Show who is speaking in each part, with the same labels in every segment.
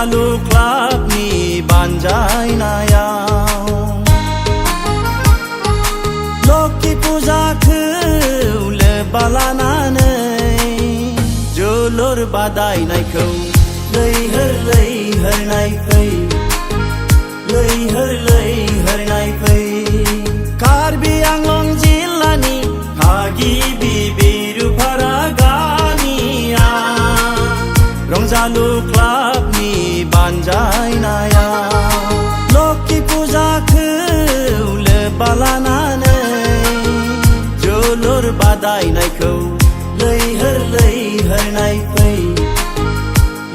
Speaker 1: रंजालु क्लाबनि बानजायनायाव लोक्षि फुजाखौ लोब्बा लानानै जोलुर बादायनायखौ लैहोर लैहोर नायफै लैहोर लैहोर नायफै कार्बि आंलं जिल्लानि थागिबि बिरुफारा गामिया रंजालु क्लाबनि बानजायनायाव लोक्षि फुजाखौ लोब्बा लानानै जोलुर बादायनायखौ लैहोर लैहोर नायफै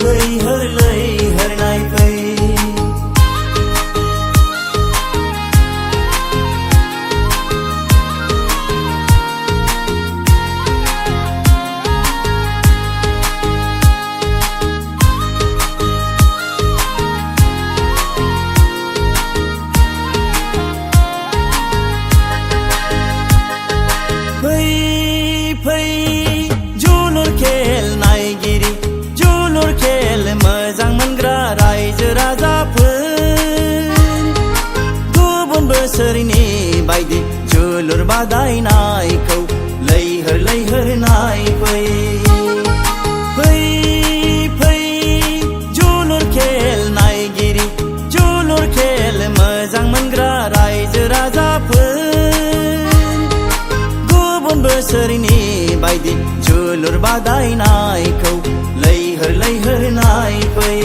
Speaker 1: लैहोर लैहोर नायफै जोलुर खेल नायगिरि जोलुर खेल मोजां मोनग्रा रायजो राजाफोर गुबुन बोसोरनि बायदि जोलुर बादायनायखौ लैहोर लैहोर नायफै जोलुर खेल नायगिरि जोलुर खेल मोजां मोनग्रा रायजो राजाफोर बोसोरनि बायदि जोलुर बादायनायखौ लैहोर लैहोर नायफै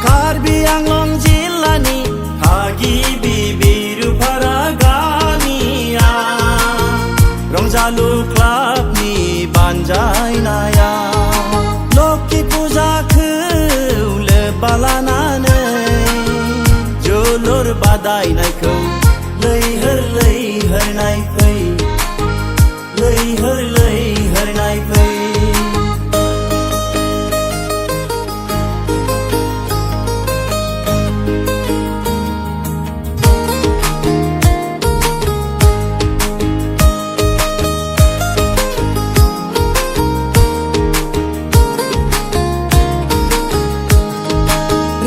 Speaker 1: कार्बि आंलं जिल्लानि थागिबि बिरुफारा गामिया रंजालु क्लाबनि बानजायनायाव लोक्षि फुजाखौ लोब्बा लानानै जोलुर बादायनायखौ लैहोर लैहोर नायफै लैहोर लैहोर नायफै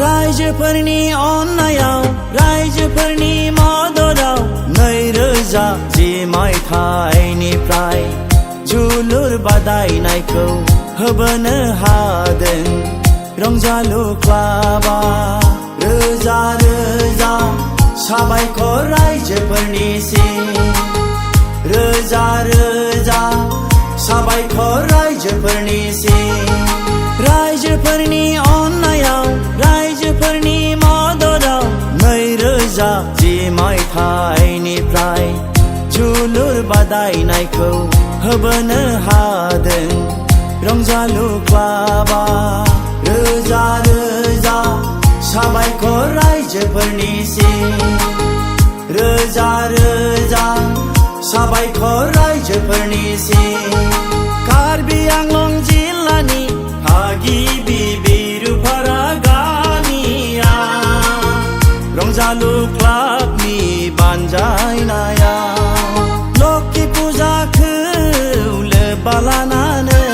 Speaker 1: रायजोफोरनि अननायाव रायजोफोरनि मददाव 2010 मायथाइनिफ्राय जोलुर बादायनायखौ होबोनो हादों रंजालु क्लाबा रोजा रोजा साबायखर रायजोफोरनिसिम रोजा रोजा साबायखर रायजोफोरनिसिम रायजोफोरनि अननायाव रायजोफोरनि मददाव 2010 मायथाइनिफ्राय जोलुर बादायनायखौ होबोनो हादों रंजालु क्लाबा रोजा रोजा साबायखर रायजोफोरनिसिम रोजा रोजा साबायखर रायजोफोरनिसिम कार्बि आंलं जिल्लानि थागिबि बिरुफारा गामिया रंजालु क्लाबनि बानजायनायाव लोक्षि फुजाखौ लोब्बा लानानै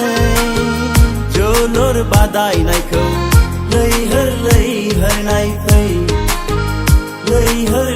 Speaker 1: जोलुर बादायनायखौ लैहोर लैहोर नायफै लैहोर